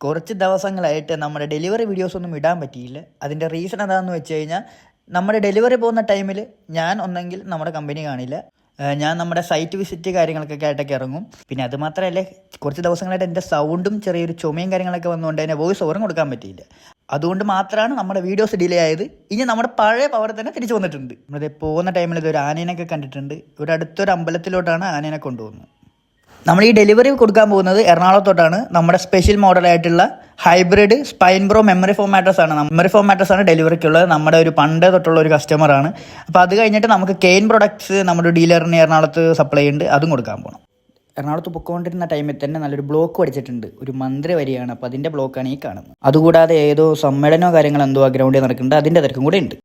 കുറച്ച് ദിവസങ്ങളായിട്ട് നമ്മുടെ ഡെലിവറി വീഡിയോസൊന്നും ഇടാൻ പറ്റിയില്ല. അതിൻ്റെ റീസൺ എന്താണെന്ന് വെച്ച് കഴിഞ്ഞാൽ, നമ്മുടെ ഡെലിവറി പോകുന്ന ടൈമിൽ ഞാൻ ഒന്നെങ്കിൽ നമ്മുടെ കമ്പനി കാണില്ല, ഞാൻ നമ്മുടെ സൈറ്റ് വിസിറ്റ് കാര്യങ്ങളൊക്കെ ആയിട്ടൊക്കെ ഇറങ്ങും. പിന്നെ അത് മാത്രമല്ല, കുറച്ച് ദിവസങ്ങളായിട്ട് എൻ്റെ സൗണ്ടും ചെറിയൊരു ചുമയും കാര്യങ്ങളൊക്കെ വന്നുകൊണ്ട് തന്നെ വോയിസ് ഓവറും കൊടുക്കാൻ പറ്റിയില്ല. അതുകൊണ്ട് മാത്രമാണ് നമ്മുടെ വീഡിയോസ് ഡിലേ ആയത്. ഇനി നമ്മുടെ പഴയ പവർ തന്നെ തിരിച്ചു വന്നിട്ടുണ്ട്. നമ്മളിത് പോകുന്ന ടൈമിൽ ഇതൊരു ആനേനൊക്കെ കണ്ടിട്ടുണ്ട്. ഒരു അടുത്തൊരു അമ്പലത്തിലോട്ടാണ് ആനേനെ കൊണ്ടുപോകുന്നത്. നമ്മൾ ഈ ഡെലിവറി കൊടുക്കാൻ പോകുന്നത് എറണാകുളത്തോട്ടാണ്. നമ്മുടെ സ്പെഷ്യൽ മോഡലായിട്ടുള്ള hybrid spine bro memory foam mattress ആണ് ഡെലിവറിക്കുള്ളത്. നമ്മുടെ ഒരു പണ്ട് തൊട്ടുള്ള ഒരു കസ്റ്റമറാണ്. അപ്പോൾ അത് കഴിഞ്ഞിട്ട് നമുക്ക് കെയിൻ പ്രൊഡക്ട്സ് നമ്മുടെ ഡീലറിന് എറണാകുളത്ത് സപ്ലൈ ഉണ്ട്, അതും കൊടുക്കാൻ പോകണം. എറണാകുളത്ത് പൊയ്ക്കൊണ്ടിരുന്ന ടൈമിൽ തന്നെ നല്ലൊരു ബ്ലോക്ക് അടിച്ചിട്ടുണ്ട്. ഒരു മന്ത്രി വരികയാണ്, അപ്പോൾ അതിൻ്റെ ബ്ലോക്കാണ് ഈ കാണുന്നത്. അതുകൂടാതെ ഏതോ സമ്മേളനമോ കാര്യങ്ങളോ എന്തോ ആ ഗ്രൗണ്ടിൽ നടക്കുന്നുണ്ട്, അതിൻ്റെ തിരക്കും കൂടെ ഉണ്ട്.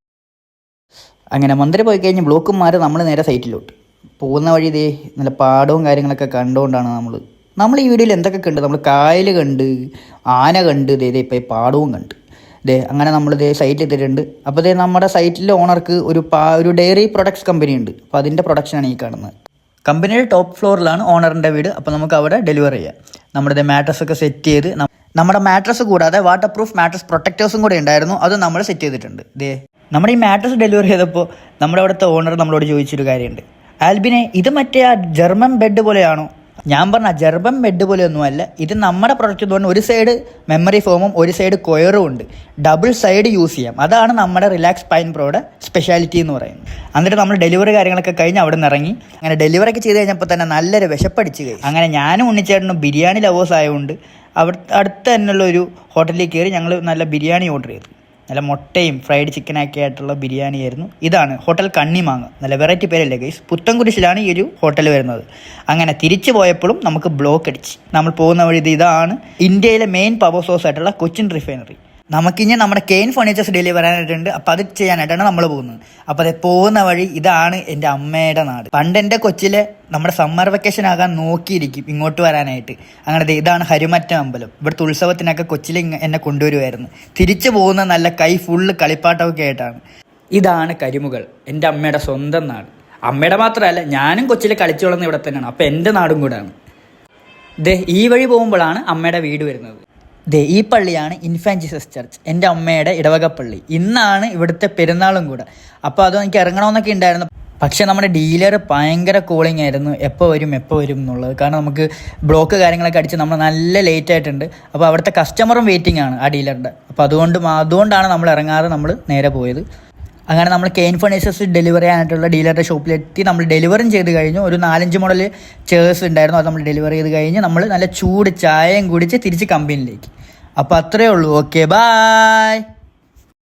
അങ്ങനെ മന്ത്രി പോയി കഴിഞ്ഞ് ബ്ലോക്കും മാറി നമ്മൾ നേരെ സൈറ്റിലോട്ട് പോകുന്ന വഴി ഇതേ നല്ല പാടവും കാര്യങ്ങളൊക്കെ കണ്ടുകൊണ്ടാണ് നമ്മൾ ഈ വീഡിയോയിൽ എന്തൊക്കെ കണ്ട്. നമ്മൾ കായൽ കണ്ട്, ആന കണ്ട്, ഇതേ ഇപ്പോൾ ഈ പാടവും കണ്ട്. അങ്ങനെ നമ്മൾ സൈറ്റിൽ എത്തിയിട്ടുണ്ട്. അപ്പോൾ നമ്മുടെ സൈറ്റിലെ ഓണർക്ക് ഒരു ഡയറി പ്രൊഡക്ട്സ് കമ്പനി ഉണ്ട്. അപ്പോൾ അതിൻ്റെ പ്രൊഡക്ഷനാണ് ഈ കാണുന്നത്. കമ്പനിയുടെ ടോപ്പ് ഫ്ലോറിലാണ് ഓണറിൻ്റെ വീട്. അപ്പോൾ നമുക്ക് അവിടെ ഡെലിവറി ചെയ്യാം. നമ്മുടെ മാട്രസൊക്കെ സെറ്റ് ചെയ്ത്, നമ്മുടെ മാട്രസ് കൂടാതെ വാട്ടർ പ്രൂഫ് മാട്രസ് പ്രൊട്ടക്റ്റേഴ്സും കൂടെ ഉണ്ടായിരുന്നു, അത് നമ്മൾ സെറ്റ് ചെയ്തിട്ടുണ്ട്. നമ്മുടെ ഈ മാട്രസ് ഡെലിവറി ചെയ്തപ്പോൾ നമ്മുടെ അവിടുത്തെ ഓണർ നമ്മളോട് ചോദിച്ചൊരു കാര്യമുണ്ട്, ആൽബിനെ ഇത് മറ്റേ ആ ജർമ്മൻ ബെഡ് പോലെയാണോ? ഞാൻ പറഞ്ഞ ജർമ്മൻ ബെഡ് പോലെയൊന്നുമല്ല, ഇത് നമ്മുടെ പ്രൊഡക്റ്റ് എന്ന് പറഞ്ഞാൽ ഒരു സൈഡ് മെമ്മറി ഫോമും ഒരു സൈഡ് കൊയറും ഉണ്ട്. ഡബിൾ സൈഡ് യൂസ് ചെയ്യാം. അതാണ് നമ്മുടെ റിലാക്സ് സ്പൈൻ പ്രോയുടെ സ്പെഷ്യാലിറ്റി എന്ന് പറയുന്നത്. എന്നിട്ട് നമ്മൾ ഡെലിവറി കാര്യങ്ങളൊക്കെ കഴിഞ്ഞ് അവിടെ നിന്ന് ഇറങ്ങി. അങ്ങനെ ഡെലിവറി ഒക്കെ ചെയ്ത് കഴിഞ്ഞപ്പോൾ തന്നെ നല്ലൊരു വിശപ്പടിച്ച് കഴിഞ്ഞു. അങ്ങനെ ഞാനും ഉണ്ണിച്ചേട്ടനും ബിരിയാണി ലവേഴ്സ് ആയതുകൊണ്ട് അവിടെ അടുത്ത് തന്നെയുള്ള ഒരു ഹോട്ടലിൽ കയറി ഞങ്ങൾ നല്ല ബിരിയാണി ഓർഡർ ചെയ്തു. നല്ല മുട്ടയും ഫ്രൈഡ് ചിക്കനൊക്കെ ആയിട്ടുള്ള ബിരിയാണി ആയിരുന്നു. ഇതാണ് ഹോട്ടൽ കണ്ണിമാങ്ങ. നല്ല വെറൈറ്റി പേരല്ലേ ഗൈസ്. പുത്തൻകുരിശിലാണ് ഈ ഒരു ഹോട്ടൽ വരുന്നത്. അങ്ങനെ തിരിച്ചു പോയപ്പോഴും നമുക്ക് ബ്ലോക്ക് അടിച്ച്. നമ്മൾ പോകുന്ന വഴി ഇതാണ് ഇന്ത്യയിലെ മെയിൻ പവർ സോഴ്സ് ആയിട്ടുള്ള കൊച്ചിൻ റിഫൈനറി. നമുക്കിനി നമ്മുടെ കെയിൻ ഫർണിച്ചേഴ്സ് ഡെലിവറി വരാനായിട്ടുണ്ട്. അപ്പോൾ അത് ചെയ്യാനായിട്ടാണ് നമ്മൾ പോകുന്നത്. അപ്പോൾ അത് പോകുന്ന വഴി ഇതാണ് എൻ്റെ അമ്മയുടെ നാട്. പണ്ട് എൻ്റെ കൊച്ചിലെ നമ്മുടെ സമ്മർ വെക്കേഷൻ ആകാൻ നോക്കിയിരിക്കും ഇങ്ങോട്ട് വരാനായിട്ട്. അങ്ങനെ ഇതാണ് ഹരിമറ്റം അമ്പലം. ഇവിടുത്തെ ഉത്സവത്തിനൊക്കെ കൊച്ചിലെ എന്നെ കൊണ്ടുവരുമായിരുന്നു. തിരിച്ചു പോകുന്ന നല്ല കൈ ഫുള്ള് കളിപ്പാട്ടമൊക്കെ ആയിട്ടാണ്. ഇതാണ് കരിമുകൾ, എൻ്റെ അമ്മയുടെ സ്വന്തം നാട്. അമ്മയുടെ മാത്രമല്ല, ഞാനും കൊച്ചിലെ കളിച്ചു വളർന്ന ഇവിടെ തന്നെയാണ്. അപ്പോൾ എൻ്റെ നാടും കൂടാണ്. ഈ വഴി പോകുമ്പോഴാണ് അമ്മയുടെ വീട് വരുന്നത്. ഈ പള്ളിയാണ് ഇൻഫാന്റ് ജീസസ് ചർച്ച്, എൻ്റെ അമ്മയുടെ ഇടവകപ്പള്ളി. ഇന്നാണ് ഇവിടുത്തെ പെരുന്നാളും കൂടെ. അപ്പോൾ അത് എനിക്ക് ഇറങ്ങണമെന്നൊക്കെ ഉണ്ടായിരുന്നു. പക്ഷേ നമ്മുടെ ഡീലർ ഭയങ്കര കോളിംഗ് ആയിരുന്നു, എപ്പോൾ വരും എന്നുള്ളത്. കാരണം നമുക്ക് ബ്ലോക്ക് കാര്യങ്ങളൊക്കെ അടിച്ച് നമ്മൾ നല്ല ലേറ്റ് ആയിട്ടുണ്ട്. അപ്പോൾ അവിടുത്തെ കസ്റ്റമറും വെയിറ്റിംഗ് ആണ് ആ ഡീലറുടെ. അപ്പോൾ അതുകൊണ്ടാണ് നമ്മൾ ഇറങ്ങാതെ നമ്മൾ നേരെ പോയത്. അങ്ങനെ നമ്മൾ കെയിൻ ഫർണിച്ചേഴ്സ് ഡെലിവറി ചെയ്യാനായിട്ടുള്ള ഡീലറുടെ ഷോപ്പിലെത്തി. നമ്മൾ ഡെലിവറിയും ചെയ്ത് കഴിഞ്ഞു. ഒരു 4-5 മോഡൽ ചെയർസ് ഉണ്ടായിരുന്നു, അത് നമ്മൾ ഡെലിവറി ചെയ്ത് കഴിഞ്ഞ് നമ്മൾ നല്ല ചൂട് ചായയും കുടിച്ച് തിരിച്ച് കമ്പനിയിലേക്ക്. അപ്പോൾ അത്രയേ ഉള്ളൂ. Okay, by.